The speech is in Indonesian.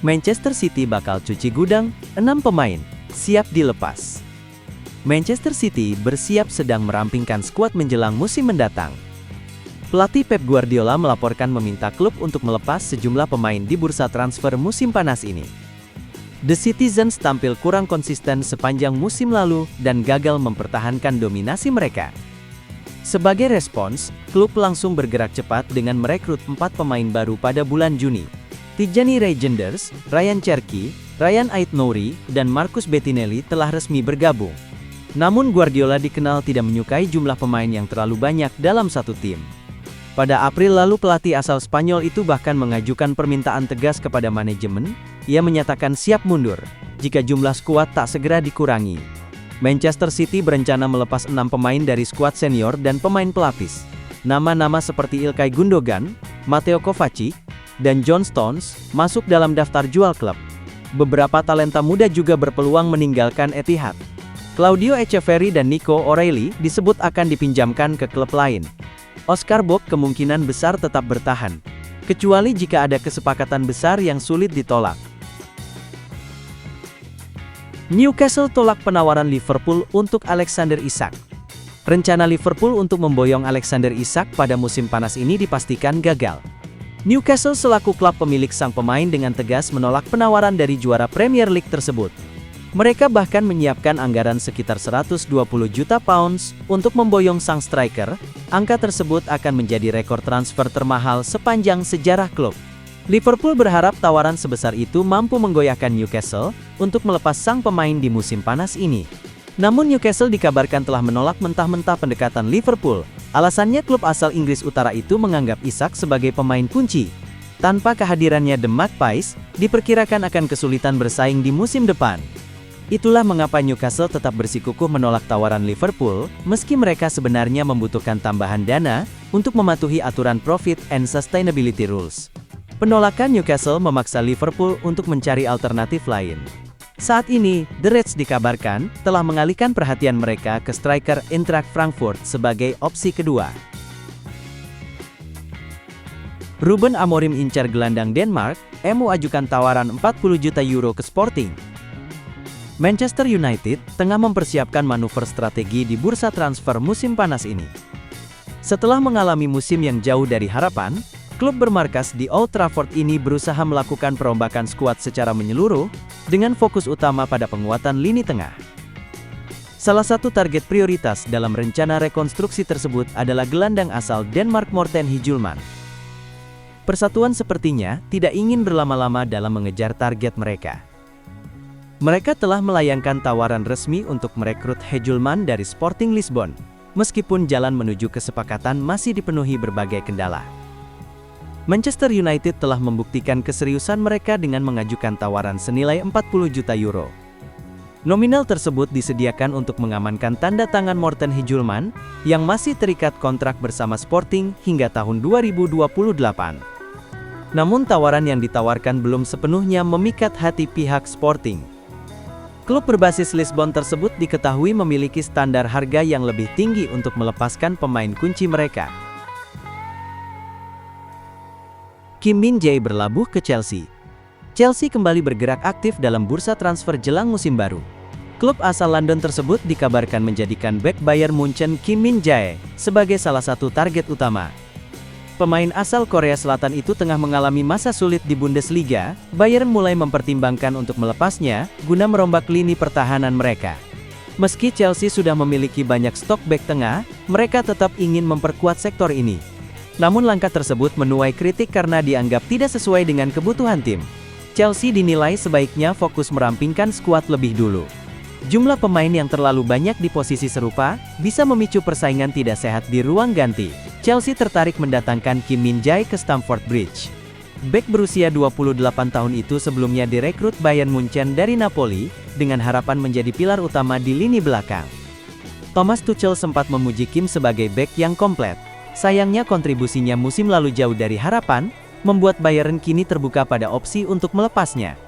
Manchester City bakal cuci gudang, 6 pemain siap dilepas. Manchester City bersiap sedang merampingkan skuad menjelang musim mendatang. Pelatih Pep Guardiola melaporkan meminta klub untuk melepas sejumlah pemain di bursa transfer musim panas ini. The Citizens tampil kurang konsisten sepanjang musim lalu dan gagal mempertahankan dominasi mereka. Sebagai respons, klub langsung bergerak cepat dengan merekrut 4 pemain baru pada bulan Juni. Tijani Reijnders, Ryan Cherki, Ryan Ait-Nouri, dan Marcus Bettinelli telah resmi bergabung. Namun Guardiola dikenal tidak menyukai jumlah pemain yang terlalu banyak dalam satu tim. Pada April lalu pelatih asal Spanyol itu bahkan mengajukan permintaan tegas kepada manajemen. Ia menyatakan siap mundur jika jumlah skuad tak segera dikurangi. Manchester City berencana melepas 6 pemain dari skuad senior dan pemain pelapis. Nama-nama seperti Ilkay Gundogan, Mateo Kovacic, dan John Stones masuk dalam daftar jual klub. Beberapa talenta muda juga berpeluang meninggalkan Etihad. Claudio Echeverri dan Nico O'Reilly disebut akan dipinjamkan ke klub lain. Oscar Bob kemungkinan besar tetap bertahan, kecuali jika ada kesepakatan besar yang sulit ditolak. Newcastle tolak penawaran Liverpool untuk Alexander Isak. Rencana Liverpool untuk memboyong Alexander Isak pada musim panas ini dipastikan gagal. Newcastle selaku klub pemilik sang pemain dengan tegas menolak penawaran dari juara Premier League tersebut. Mereka bahkan menyiapkan anggaran sekitar 120 juta pounds untuk memboyong sang striker. Angka tersebut akan menjadi rekor transfer termahal sepanjang sejarah klub. Liverpool berharap tawaran sebesar itu mampu menggoyahkan Newcastle untuk melepas sang pemain di musim panas ini. Namun Newcastle dikabarkan telah menolak mentah-mentah pendekatan Liverpool. Alasannya klub asal Inggris Utara itu menganggap Isak sebagai pemain kunci. Tanpa kehadirannya The Magpies, diperkirakan akan kesulitan bersaing di musim depan. Itulah mengapa Newcastle tetap bersikukuh menolak tawaran Liverpool, meski mereka sebenarnya membutuhkan tambahan dana untuk mematuhi aturan Profit and Sustainability Rules. Penolakan Newcastle memaksa Liverpool untuk mencari alternatif lain. Saat ini, The Reds dikabarkan telah mengalihkan perhatian mereka ke striker Eintracht Frankfurt sebagai opsi kedua. Ruben Amorim incar gelandang Denmark, MU ajukan tawaran 40 juta euro ke Sporting. Manchester United tengah mempersiapkan manuver strategi di bursa transfer musim panas ini. Setelah mengalami musim yang jauh dari harapan, klub bermarkas di Old Trafford ini berusaha melakukan perombakan skuad secara menyeluruh, dengan fokus utama pada penguatan lini tengah. Salah satu target prioritas dalam rencana rekonstruksi tersebut adalah gelandang asal Denmark Morten Hjulmand. Persatuan sepertinya tidak ingin berlama-lama dalam mengejar target mereka. Mereka telah melayangkan tawaran resmi untuk merekrut Hjulmand dari Sporting Lisbon, meskipun jalan menuju kesepakatan masih dipenuhi berbagai kendala. Manchester United telah membuktikan keseriusan mereka dengan mengajukan tawaran senilai 40 juta euro. Nominal tersebut disediakan untuk mengamankan tanda tangan Morten Hjulmand, yang masih terikat kontrak bersama Sporting hingga tahun 2028. Namun tawaran yang ditawarkan belum sepenuhnya memikat hati pihak Sporting. Klub berbasis Lisbon tersebut diketahui memiliki standar harga yang lebih tinggi untuk melepaskan pemain kunci mereka. Kim Min-jae berlabuh ke Chelsea. Chelsea kembali bergerak aktif dalam bursa transfer jelang musim baru. Klub asal London tersebut dikabarkan menjadikan bek Bayern Munchen Kim Min-jae sebagai salah satu target utama. Pemain asal Korea Selatan itu tengah mengalami masa sulit di Bundesliga. Bayern mulai mempertimbangkan untuk melepasnya, guna merombak lini pertahanan mereka. Meski Chelsea sudah memiliki banyak stok bek tengah, mereka tetap ingin memperkuat sektor ini. Namun langkah tersebut menuai kritik karena dianggap tidak sesuai dengan kebutuhan tim. Chelsea dinilai sebaiknya fokus merampingkan skuad lebih dulu. Jumlah pemain yang terlalu banyak di posisi serupa, bisa memicu persaingan tidak sehat di ruang ganti. Chelsea tertarik mendatangkan Kim Min-jae ke Stamford Bridge. Bek berusia 28 tahun itu sebelumnya direkrut Bayern Munchen dari Napoli, dengan harapan menjadi pilar utama di lini belakang. Thomas Tuchel sempat memuji Kim sebagai bek yang komplit. Sayangnya kontribusinya musim lalu jauh dari harapan, membuat Bayern kini terbuka pada opsi untuk melepasnya.